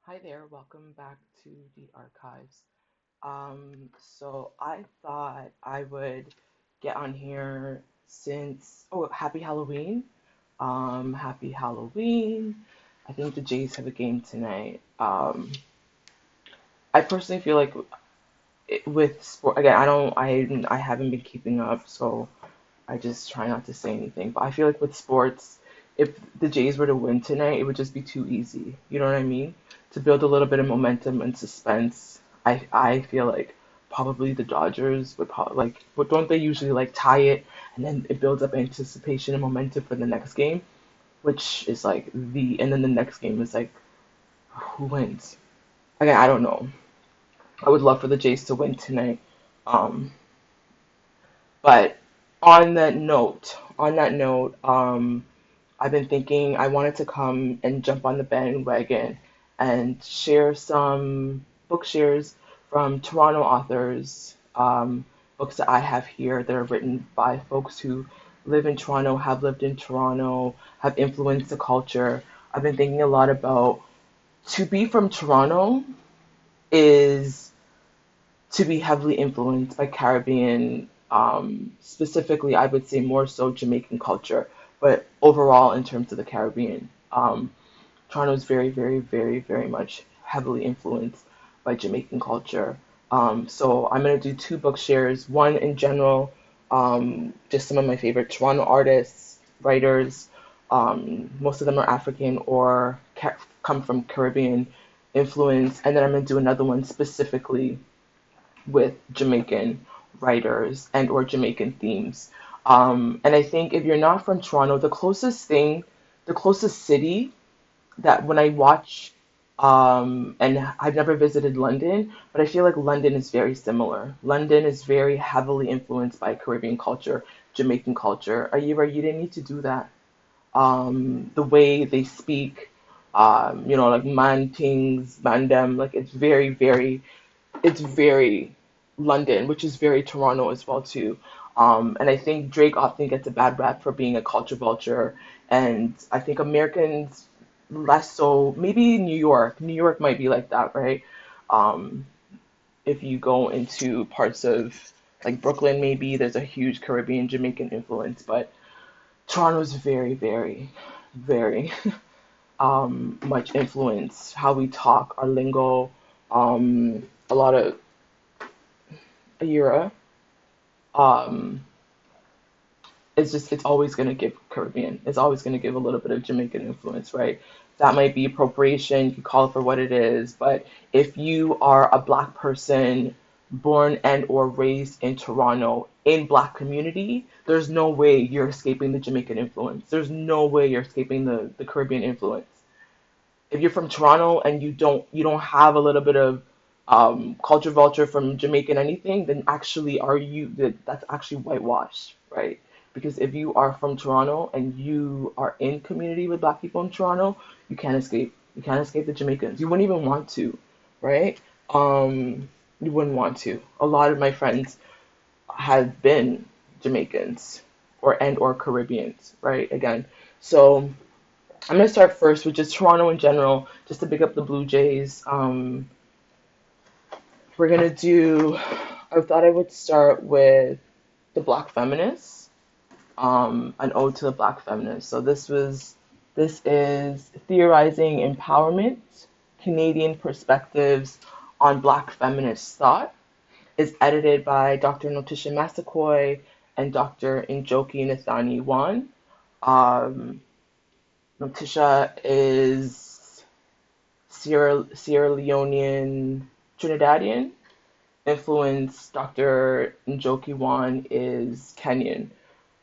Hi there, welcome back to the archives. So I thought I would get on here happy Halloween. Happy Halloween. I think the Jays have a game tonight. I personally feel like with sport again, I haven't been keeping up, so I just try not to say anything. But I feel like with sports, if the Jays were to win tonight, it would just be too easy. You know what I mean? To build a little bit of momentum and suspense, I feel like probably the Dodgers would probably but don't they usually like tie it and then it builds up anticipation and momentum for the next game, which is and then the next game is like who wins? Again, I don't know. I would love for the Jays to win tonight. Um, but on that note, I've been thinking I wanted to come and jump on the bandwagon and share some book shares from Toronto authors, books that I have here that are written by folks who live in Toronto, have lived in Toronto, have influenced the culture. I've been thinking a lot about to be from Toronto is to be heavily influenced by Caribbean, specifically, I would say more so Jamaican culture, but overall in terms of the Caribbean. Toronto is very, very, very, very much heavily influenced by Jamaican culture. So I'm going to do two book shares. One in general, just some of my favorite Toronto artists, writers. Most of them are African or come from Caribbean influence. And then I'm going to do another one specifically with Jamaican writers and or Jamaican themes. And I think if you're not from Toronto, the closest city that when I watch, and I've never visited London, but I feel like London is very similar. London is very heavily influenced by Caribbean culture, Jamaican culture. Are you right? You didn't need to do that. The way they speak, like man things, man them, like it's very London, which is very Toronto as well too. And I think Drake often gets a bad rap for being a culture vulture, and I think Americans less so. Maybe New York. New York might be like that, right? Um, if you go into parts of like Brooklyn, maybe there's a huge Caribbean Jamaican influence, but Toronto's very, very, very much influence how we talk, our lingo, a lot of era. Um, it's always going to give Caribbean. It's always going to give a little bit of Jamaican influence, right? That might be appropriation. You can call it for what it is, but if you are a black person born and or raised in Toronto in black community, there's no way you're escaping the Jamaican influence. There's no way you're escaping the Caribbean influence. If you're from Toronto and you don't have a little bit of culture vulture from Jamaican anything, then actually that's actually whitewashed, right? Because if you are from Toronto and you are in community with black people in Toronto, you can't escape. You can't escape the Jamaicans. You wouldn't even want to, right? You wouldn't want to. A lot of my friends have been Jamaicans or Caribbeans, right? Again, so I'm gonna start first with just Toronto in general, just to pick up the Blue Jays. We're gonna do. I thought I would start with the Black Feminists, an ode to the Black Feminists. This is Theorising Empowerment, Canadian Perspectives on Black Feminist Thought. It's edited by Dr. Notisha Massaquoi and Dr. Njoki Nathani Wane. Um, Notisha is Sierra Leonean Trinidadian. Influence Dr. Njoki Wane is Kenyan.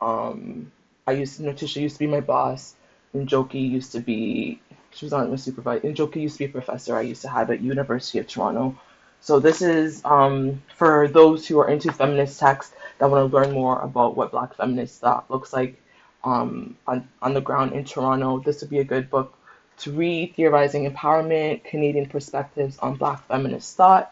Notisha used to be my boss. Njoki used to be she was on my supervisor. Njoki used to be a professor I used to have at University of Toronto. So this is for those who are into feminist texts that want to learn more about what Black feminist thought looks like on the ground in Toronto. This would be a good book to read. Theorizing Empowerment: Canadian Perspectives on Black Feminist Thought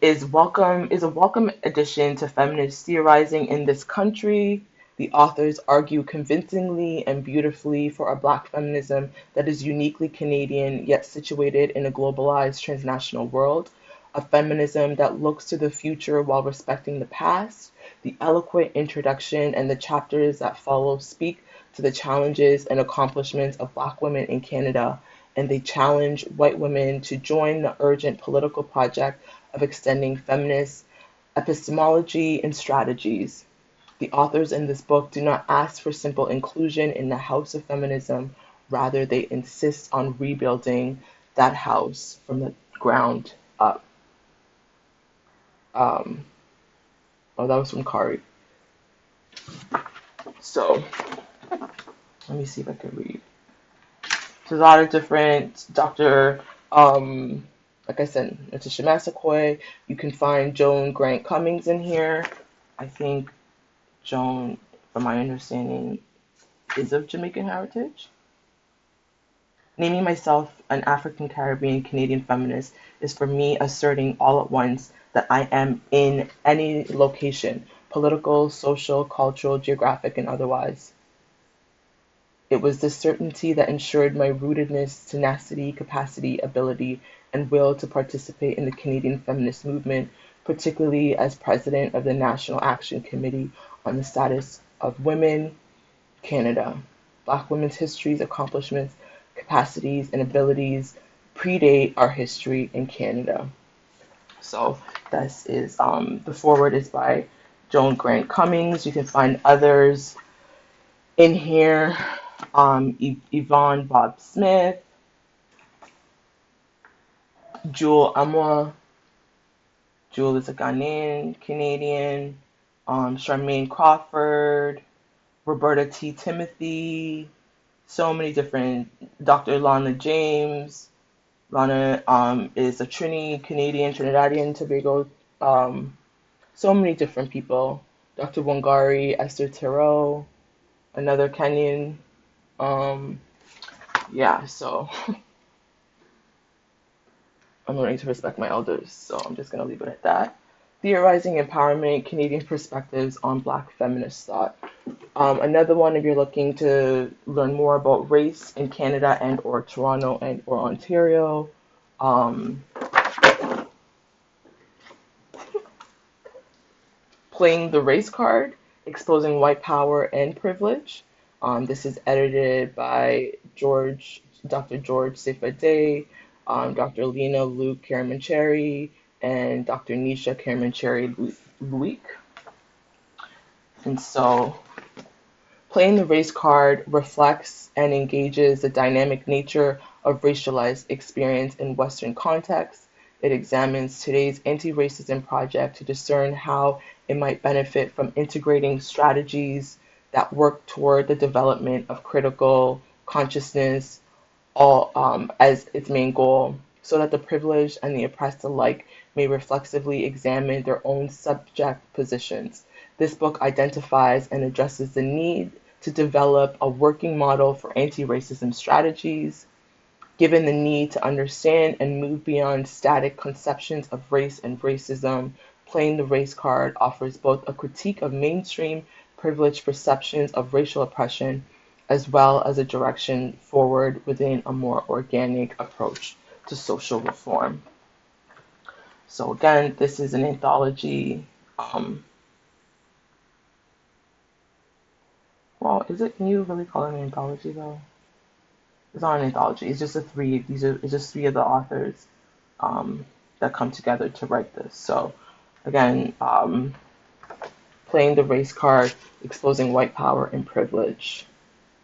is a welcome addition to feminist theorizing in this country. The authors argue convincingly and beautifully for a Black feminism that is uniquely Canadian yet situated in a globalized transnational world, a feminism that looks to the future while respecting the past. The eloquent introduction and the chapters that follow speak to the challenges and accomplishments of Black women in Canada, and they challenge white women to join the urgent political project of extending feminist epistemology and strategies. The authors in this book do not ask for simple inclusion in the house of feminism, rather, they insist on rebuilding that house from the ground up. Um, oh, that was from Kari. So, let me see if I can read. There's a lot of different like I said, Notisha Massaquoi. You can find Joan Grant Cummings in here. I think Joan, from my understanding, is of Jamaican heritage. Naming myself an African Caribbean Canadian feminist is for me asserting all at once that I am in any location, political, social, cultural, geographic, and otherwise. It was this certainty that ensured my rootedness, tenacity, capacity, ability, and will to participate in the Canadian feminist movement, particularly as president of the National Action Committee on the Status of Women, Canada. Black women's histories, accomplishments, capacities, and abilities predate our history in Canada. So this is the foreword is by Joan Grant Cummings. You can find others in here. Yvonne Bob Smith, Jewel Amwa. Jewel is a Ghanaian Canadian. Charmaine Crawford, Roberta T. Timothy, so many different. Dr. Lana James. Lana is a Trinidadian, Tobago. So many different people. Dr. Wangari, Esther Terrell, another Kenyan. Yeah, so I'm learning to respect my elders, so I'm just going to leave it at that. Theorizing Empowerment, Canadian Perspectives on Black Feminist Thought. Another one, if you're looking to learn more about race in Canada and or Toronto and or Ontario, Playing the Race Card, Exposing White Power and Privilege. This is edited by Dr. George Sefa Day, Dr. Leeno Luke Karumanchery, and Dr. Nisha Karumanchery-Luik. And so, Playing the Race Card reflects and engages the dynamic nature of racialized experience in Western contexts. It examines today's anti-racism project to discern how it might benefit from integrating strategies that work toward the development of critical consciousness as its main goal, so that the privileged and the oppressed alike may reflexively examine their own subject positions. This book identifies and addresses the need to develop a working model for anti-racism strategies. Given the need to understand and move beyond static conceptions of race and racism, Playing the Race Card offers both a critique of mainstream privileged perceptions of racial oppression, as well as a direction forward within a more organic approach to social reform. So again, this is an anthology. Well, can you really call it an anthology though? It's not an anthology. It's just it's just three of the authors that come together to write this. So again, Playing the Race Card, Exposing White Power and Privilege.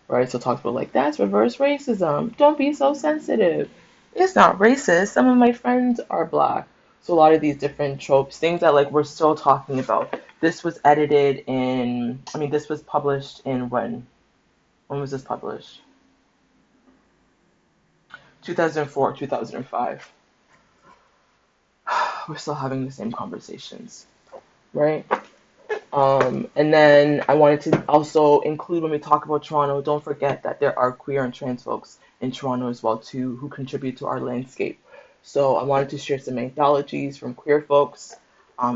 Right? So it talks about like, that's reverse racism. Don't be so sensitive. It's not racist. Some of my friends are Black. So a lot of these different tropes, things that like we're still talking about. This was this was published in when? When was this published? 2004, 2005. We're still having the same conversations, right? And then I wanted to also include, when we talk about Toronto, don't forget that there are queer and trans folks in Toronto as well too who contribute to our landscape. So I wanted to share some anthologies from queer folks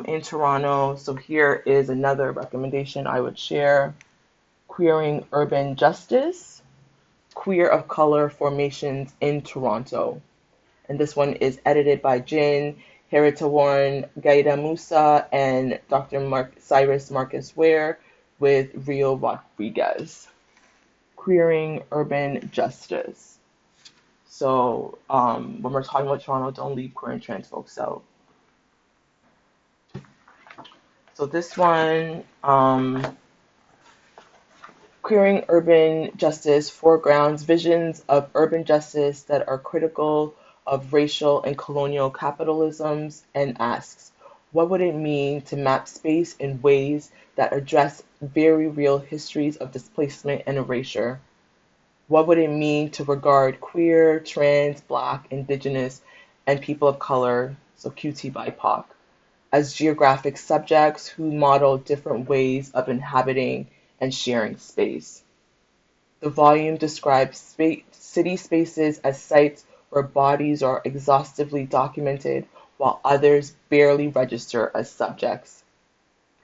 in Toronto. So here is another recommendation I would share. Queering Urban Justice, Queer of Color Formations in Toronto. And this one is edited by Jin, Haritaworn, Ghaida Moussa, and Dr. Syrus Marcus Ware with Rio Rodriguez. Queering Urban Justice. So when we're talking about Toronto, don't leave queer and trans folks out. So this one, Queering Urban Justice foregrounds visions of urban justice that are critical of racial and colonial capitalisms and asks, what would it mean to map space in ways that address very real histories of displacement and erasure? What would it mean to regard queer, trans, black, indigenous, and people of color, so QT BIPOC, as geographic subjects who model different ways of inhabiting and sharing space? The volume describes city spaces as sites where bodies are exhaustively documented while others barely register as subjects.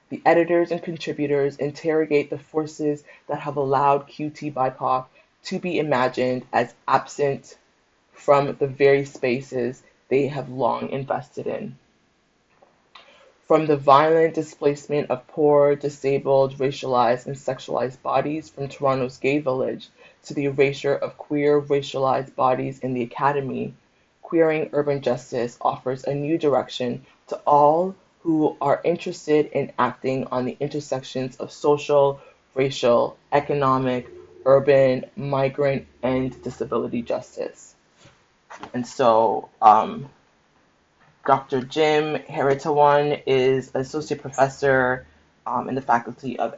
The editors and contributors interrogate the forces that have allowed QT BIPOC to be imagined as absent from the very spaces they have long invested in. From the violent displacement of poor, disabled, racialized, and sexualized bodies from Toronto's gay village to the erasure of queer, racialized bodies in the academy, Queering Urban Justice offers a new direction to all who are interested in acting on the intersections of social, racial, economic, urban, migrant, and disability justice. And so Dr. Jim Haritaworn is associate professor in the Faculty of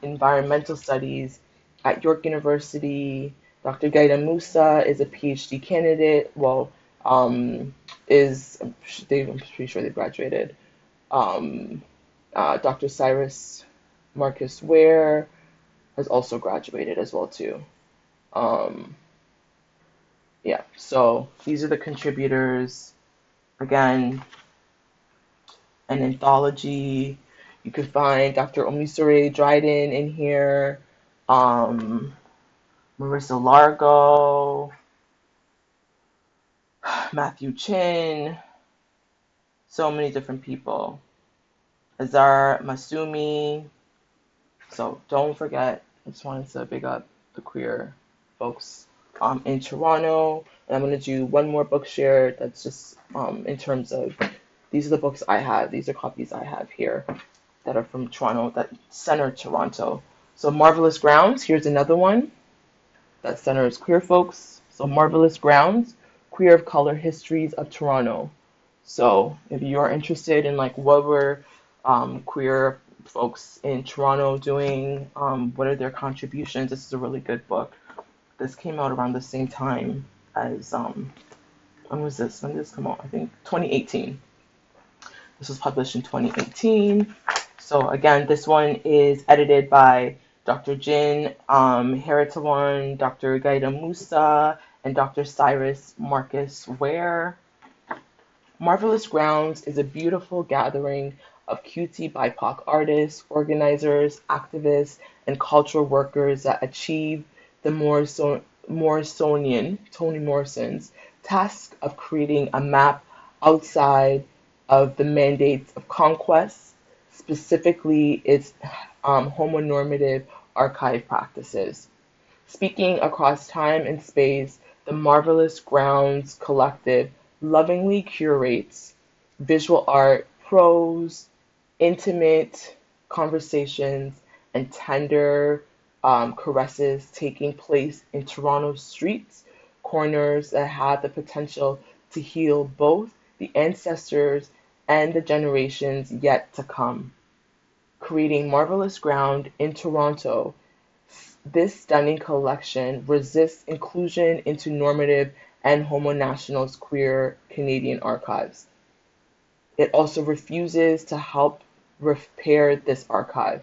Environmental Studies at York University. Dr. Ghaida Moussa is a PhD candidate. I'm pretty sure they graduated. Dr. Syrus Marcus Ware has also graduated as well too. Yeah, so these are the contributors. Again, an anthology. You can find Dr. Omisore Dryden in here, Marissa Largo, Matthew Chin, so many different people. Azar Masumi. So don't forget, I just wanted to big up the queer folks in Toronto. And I'm going to do one more book share that's just in terms of, these are the books I have. These are copies I have here that are from Toronto, that center Toronto. So Marvellous Grounds, here's another one that centers queer folks. So Marvellous Grounds, Queer of Color Histories of Toronto. So if you are interested in like what were queer folks in Toronto doing, what are their contributions, this is a really good book. This came out around the same time as, when was this? When did this come out? I think 2018. This was published in 2018. So again, this one is edited by Dr. Jin Haritaworn, Dr. Ghaida Moussa, and Dr. Syrus Marcus Ware. Marvellous Grounds is a beautiful gathering of QT BIPOC artists, organizers, activists, and cultural workers that achieve the Toni Morrison's task of creating a map outside of the mandates of conquest, specifically its homonormative archive practices. Speaking across time and space, the Marvellous Grounds Collective lovingly curates visual art, prose, intimate conversations, and tender caresses taking place in Toronto's streets, corners that have the potential to heal both the ancestors and the generations yet to come. Creating Marvellous Ground in Toronto, this stunning collection resists inclusion into normative and homo-nationalist queer Canadian archives. It also refuses to help repair this archive.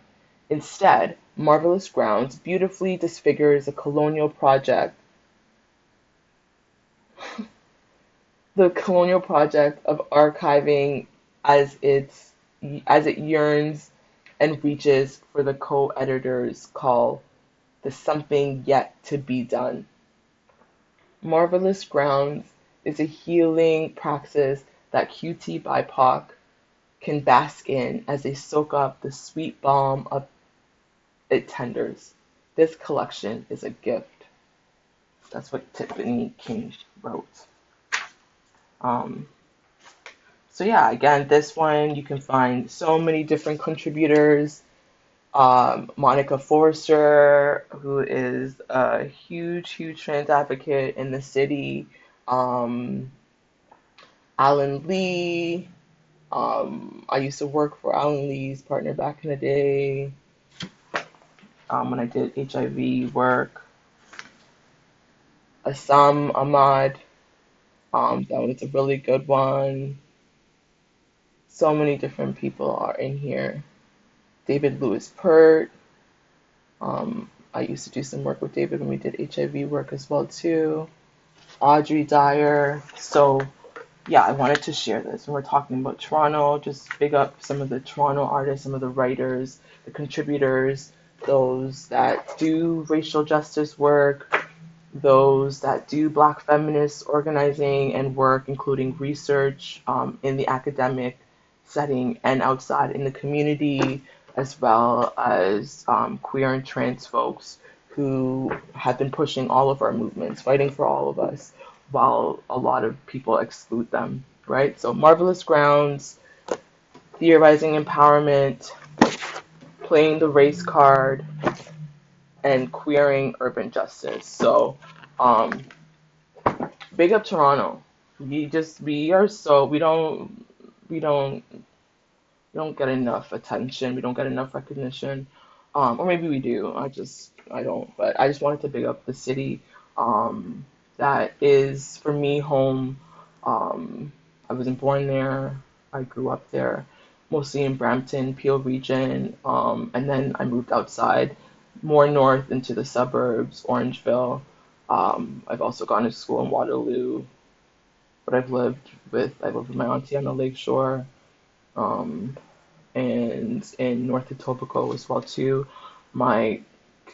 Instead, Marvellous Grounds beautifully disfigures a colonial project, the colonial project of archiving as it yearns and reaches for the co-editor's call, the something yet to be done. Marvellous Grounds is a healing praxis that QT BIPOC can bask in as they soak up the sweet balm of it tenders. This collection is a gift. That's what Tiffany King wrote. Um, so yeah, again, this one you can find so many different contributors. Monica Forster, who is a huge, huge trans advocate in the city. Um, Alan Lee. I used to work for Alan Lee's partner back in the day when I did HIV work. Assam Ahmad. That was a really good one. So many different people are in here. David Lewis Pert. I used to do some work with David when we did HIV work as well too. Audrey Dyer. So yeah, I wanted to share this. When we're talking about Toronto, just big up some of the Toronto artists, some of the writers, the contributors, those that do racial justice work, those that do Black feminist organizing and work, including research in the academic setting and outside in the community, as well as queer and trans folks who have been pushing all of our movements, fighting for all of us, while a lot of people exclude them, right? So Marvellous Grounds, Theorizing Empowerment, Playing the Race Card, and Queering Urban Justice. So um, big up Toronto. We are so we don't we don't get enough attention. We don't get enough recognition. Or maybe we do. I don't. But I just wanted to big up the city. That is for me home. I wasn't born there. I grew up there, mostly in Brampton, Peel region. And then I moved outside, more north into the suburbs, Orangeville. I've also gone to school in Waterloo, but I live with my auntie on the lakeshore. Um, and in North Etobicoke as well too. My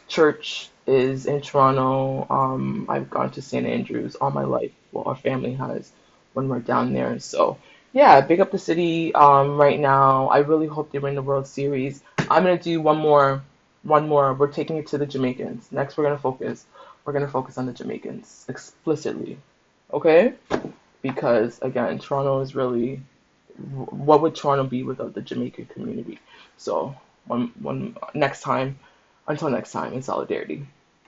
church is in Toronto. I've gone to St. Andrews all my life. Well, our family has when we're down there. So yeah, big up the city. Right now, I really hope they win the World Series. I'm gonna do one more. We're taking it to the Jamaicans. Next, we're gonna focus. We're gonna focus on the Jamaicans explicitly, okay? Because again, Toronto is really what would Toronto be without the Jamaican community? So one next time, until next time, in solidarity.